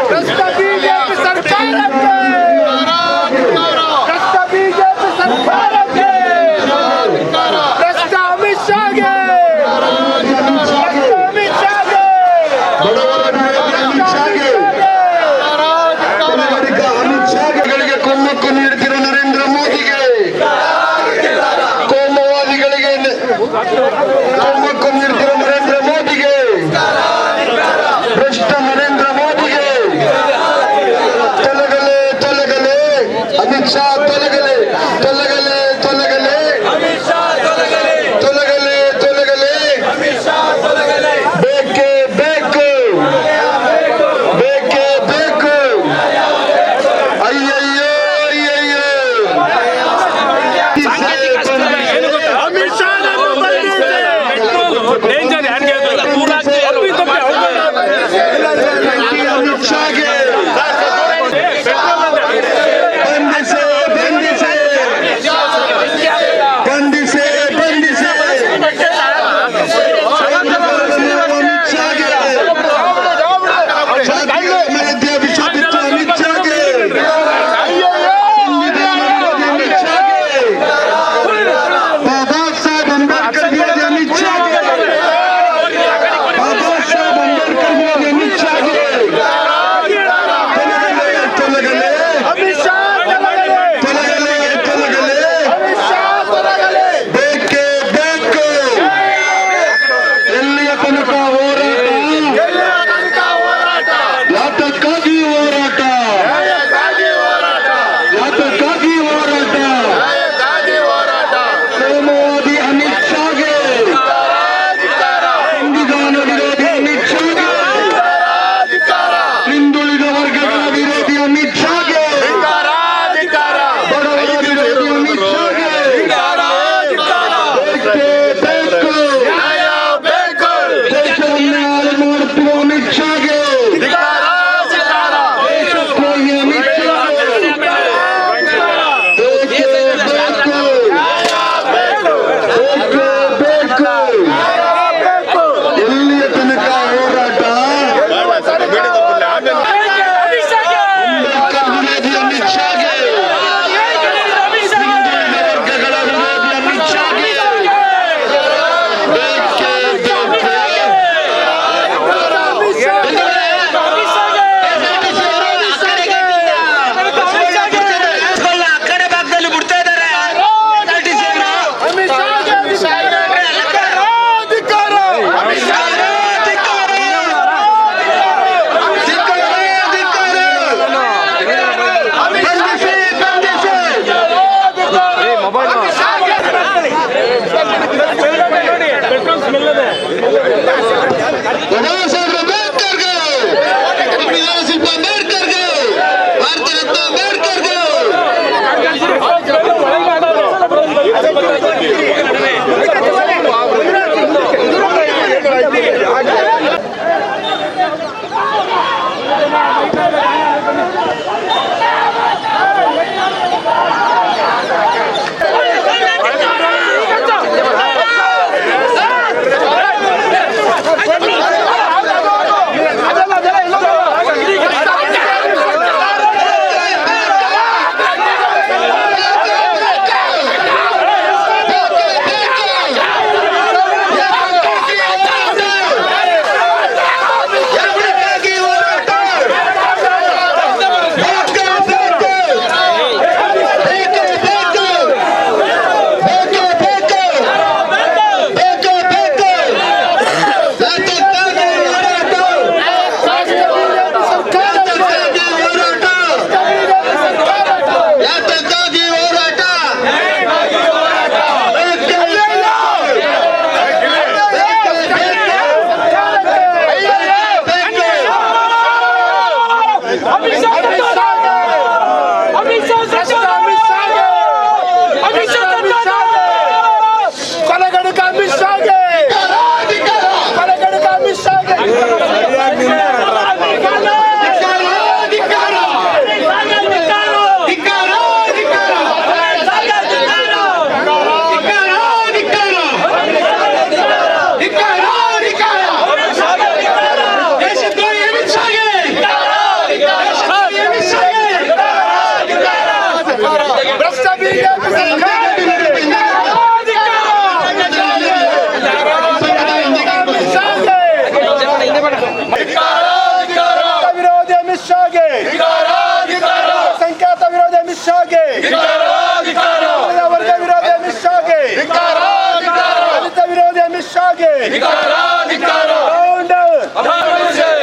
ಭ್ರಷ್ಟ ಬಿಜೆಪಿ ಸರ್ಕಾರಕ್ಕೆ, ಭ್ರಷ್ಟ ಬಿಜೆಪಿ ಸರ್ಕಾರಕ್ಕೆ, ಭ್ರಷ್ಟ ಅಮಿತ್ ಶಾಗೆ, ಭ್ರಷ್ಟ ಅಮಿತ್ ಶಾಗೆ, ಅಮಿತ್ ಶಾಗಳಿಗೆ ಕುಮ್ಮಕ್ಕು ನೀಡುತ್ತಿರುವ ನರೇಂದ್ರ ಮೋದಿಗೆ, ಕೋಮುವಾದಿಗಳಿಗೆ ಕುಮ್ಮಕ್ಕು ನೀಡುತ್ತಿರುವ ನರೇಂದ್ರ ಮೋದಿಗೆ, ಭ್ರಷ್ಟ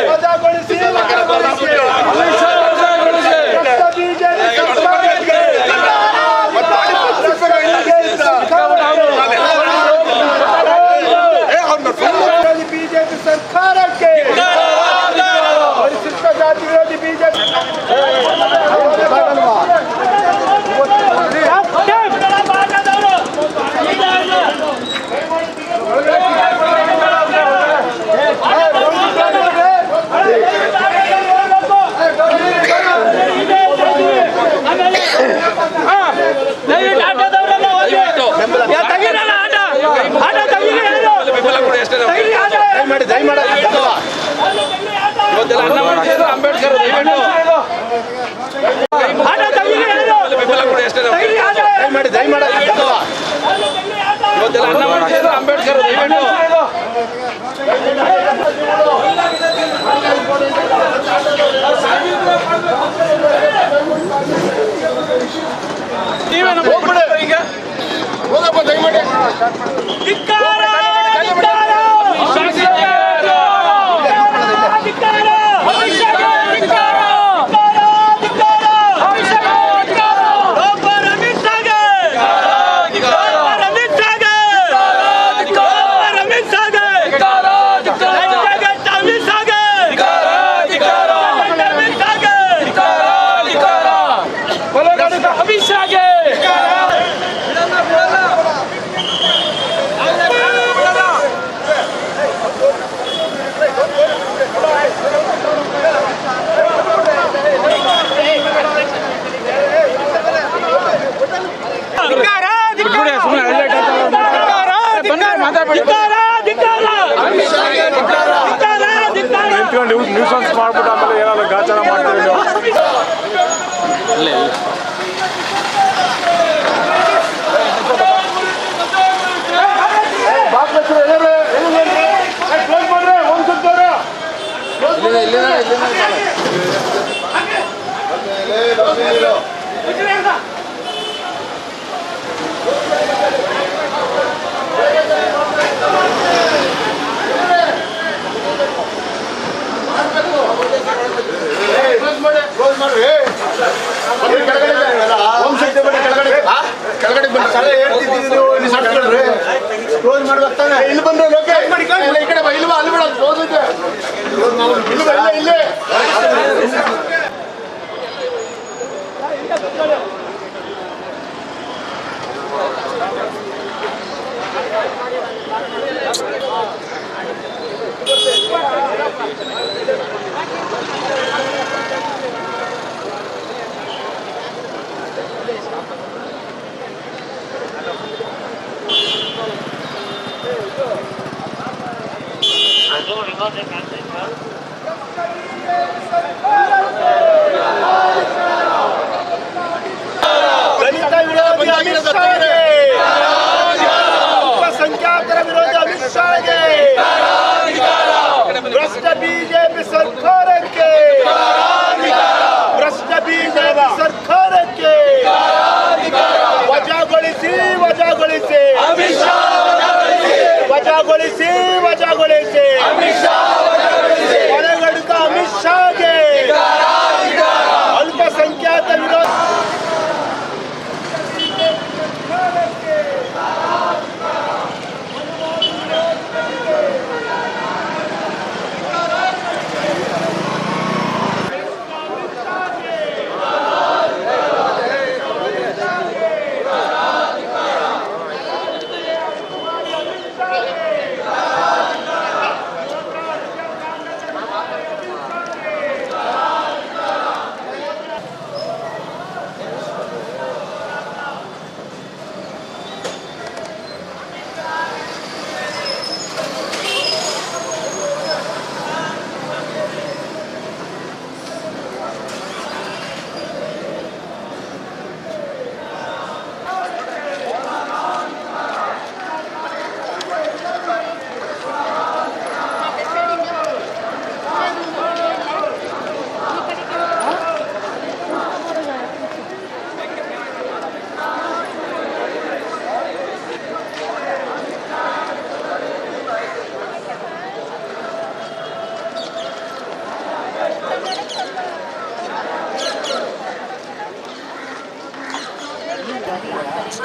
ವಜಾಗೊಳಿಸಿ ಬಿಜೆಪಿ ಸರ್ಕಾರಕ್ಕೆ ಪರಿಶಿಷ್ಟ ಜಾತಿ ವಿರೋಧಿ ಬಿಜೆಪಿ ಅಂಬೇಡ್ಕರ್ ಅಂಬೇಡ್ಕರ್ ಹೋಗಪ್ಪ ದಯಮಾಡಿ ನ್ಯೂಸನ್ಸ್ ಮಾಡ್ಬಿಟ್ಟು ಆಮೇಲೆ ಏನಾದ್ರು ಗಾಚಾರ ಮಾಡ್ತೀವಿ ಕ್ಲೋಸ್ ಮಾಡ್ಬೇಕಾನೆ ಇಲ್ಲಿ ಬಂದ್ರೆ ಈ ಕಡೆ ಇಲ್ವಾ ಅಲ್ಲಿ ಬಿಡ ಕ್ಲೋಸ್ ಇದೆ ಇಲ್ಲೇ ದಲಿತ ವಿರೋಧಿ ಅಮಿತ್ ಶಾಗೆ, ಅಲ್ಪಸಂಖ್ಯಾತರ ವಿರೋಧಿ ಅಮಿತ್ ಶಾಗೆ, ಭ್ರಷ್ಟ ಬಿಜೆಪಿ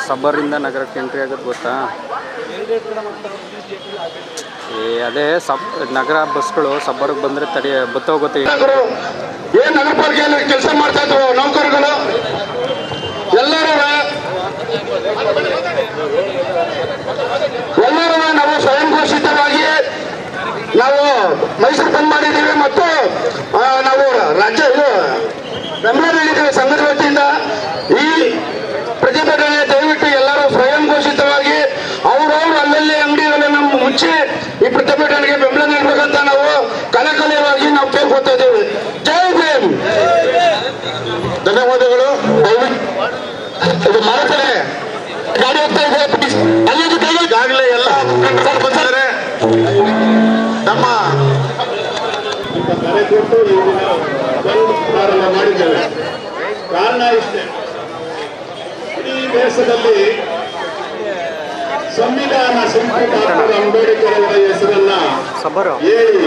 ಸಬ್ಬರಿಂದ ನಗರಕ್ಕೆ ಎಂಟ್ರಿ ಆಗೋದು ಗೊತ್ತಾ? ಅದೇ ನಗರ ಬಸ್ಗಳು ಸಬ್ಬರ್ಗೆ ಬಂದರೆ ಬತ್ತೋಗುತ್ತೆ. ಏನ್ ನಗರ ಪಾಲಿಕೆಯಲ್ಲಿ ಕೆಲಸ ಮಾಡ್ತಾ ಇದ್ರು ನೌಕರರುಗಳು ಎಲ್ಲರೂ ನಾವು ಸ್ವಯಂ ಘೋಷಿತವಾಗಿ ನಾವು ಮೈಸೂರು ಬಂದ್ ಮಾಡಿದ್ದೀವಿ ಮತ್ತು ನಾವು ರಾಜ್ಯ ಬೆಂಗಳೂರಿಲ್ಲಿದ್ದೀವಿ ಸಂಘದ ವತಿಯಿಂದ. ಈ ಪ್ರತಿಭಟನೆ ದಯವಿಟ್ಟು ಎಲ್ಲರೂ ಸ್ವಯಂ ಘೋಷಿತವಾಗಿ ಅವರವರು ಅಲ್ಲಲ್ಲಿ ಅಂಗಡಿಗಳನ್ನು ಮುಚ್ಚಿ ಈ ಪ್ರತಿಭಟನೆಗೆ ಬೆಂಬಲ ನೀಡಬೇಕಂತ ನಾವು ಕಳಕಳಿಯಾಗಿ ನಾವು ಕೇಳ್ಕೊತಾ ಇದ್ದೇವೆ. ಜೈ ಭೀಮ್. ಧನ್ಯವಾದಗಳು. ಇದು ಮಾಡ್ತಾರೆ ಗಾಡಿ ಹೋಗ್ತಾ ಇದೆ ಈಗಾಗಲೇ ಎಲ್ಲ ಬಂದಿದ್ದಾರೆ. ನಮ್ಮ ಕರೆ ಕೊಟ್ಟು ಪ್ರಾರಂಭ ಮಾಡಿದ್ದೇವೆ. ಕಾರಣ ಇಷ್ಟೇ, ಈ ದೇಶದಲ್ಲಿ ಸಂವಿಧಾನ ಶಿಲ್ಪಿ ಡಾಕ್ಟರ್ ಅಂಬೇಡ್ಕರ್ ಅವರ ಹೆಸರನ್ನ ಹೇಳಿ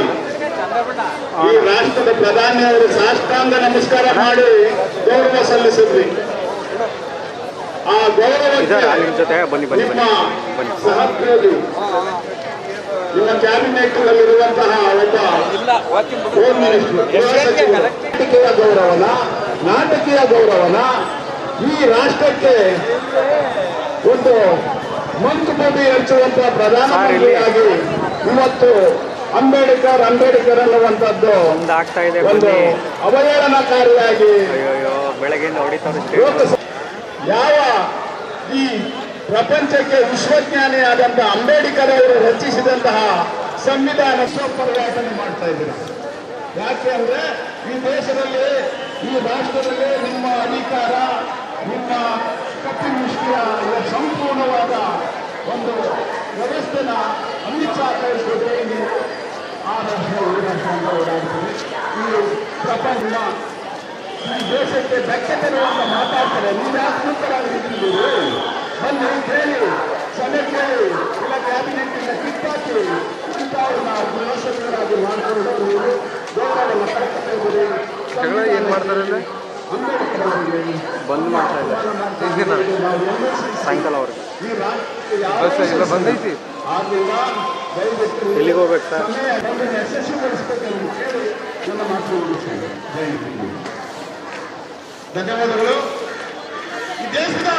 ಈ ರಾಷ್ಟ್ರದ ಪ್ರಧಾನಿಯವರು ಸಾಷ್ಟಾಂಗ ನಮಸ್ಕಾರ ಮಾಡಿ ಗೌರವ ಸಲ್ಲಿಸಿದ್ರಿ. ಆ ಗೌರವಕ್ಕೆ ನಿಮ್ಮ ಸಹೋದ್ಯೋಗಿ ನಿಮ್ಮ ಕ್ಯಾಬಿನೆಟ್ನಲ್ಲಿರುವಂತಹ ಒಬ್ಬ ಹೋಮ್ ಮಿನಿಸ್ಟರ್ ನಾಟಕೀಯ ಗೌರವನ ಈ ರಾಷ್ಟ್ರಕ್ಕೆ ಒಂದು ಮಂಕುಬೂದಿ ಹಚ್ಚುವಂತಹ ಪ್ರಧಾನಮಂತ್ರಿಯಾಗಿ ಇವತ್ತು ಅಂಬೇಡ್ಕರ್ ಅನ್ನುವಂಥದ್ದು ಒಂದು ಅವಹೇಳನಕಾರಿಯಾಗಿ ಯಾವ ಈ ಪ್ರಪಂಚಕ್ಕೆ ವಿಶ್ವಜ್ಞಾನಿಯಾದಂತಹ ಅಂಬೇಡ್ಕರ್ ಅವರು ರಚಿಸಿದಂತಹ ಸಂವಿಧಾನ ಪರಿವರ್ತನೆ ಮಾಡ್ತಾ ಇದ್ದೀರಾ. ಯಾಕೆ ಅಂದ್ರೆ ಈ ದೇಶದಲ್ಲಿ ಈ ರಾಷ್ಟ್ರದಲ್ಲಿ ನಿಮ್ಮ ಅಧಿಕಾರ ನಿಮ್ಮ ಕಪಿಮುಷ್ಟಿಯ ಸಂಪೂರ್ಣವಾದ ಒಂದು ವ್ಯವಸ್ಥೆನ ಅಮಿತ್ ಶಾ ಕಳಿಸಿದ್ರೆ ನೀವು ಆ ರಾಷ್ಟ್ರ ಈ ರಾಷ್ಟ್ರ ಅಂತ ಓಡಾಡ್ತೀವಿ. ಈ ಪ್ರಪಂಚ ಈ ದೇಶಕ್ಕೆ ಧಕ್ಕೆ ತರುವಂತ ಮಾತಾಡ್ತಾರೆ. ನೀವು ಯಾಕೆ ಮುಕ್ತರಾಗಿದ್ದೀರಿ? ಬನ್ನಿ ಕೇಳಿ, ಸಭೆ ಕೇಳಿ, ಇಲ್ಲ ಕ್ಯಾಬಿನೆಟ್ನಿಂದ ಕಿತ್ತಾಕಿ ಇಂಥವ್ರನ್ನ ಗೃಹಸಚಿವರಾಗಿ ಮಾಡಿಕೊಂಡು ನೀವು ಗೌರವವನ್ನು ಕರ್ತವ್ಯ ಏನು ಮಾಡ್ತಾರೆ ಬಂದ್ ಮಾಡ್ತಾ ಇಲ್ಲ ಸಾಯಂಕಾಲ ಅವ್ರಿಗೆ ಬಂದೈತಿ. ಎಲ್ಲಿಗೆ ಹೋಗ್ಬೇಕು ಸರ್? ಧನ್ಯವಾದಗಳು. ಈ ದೇಶದ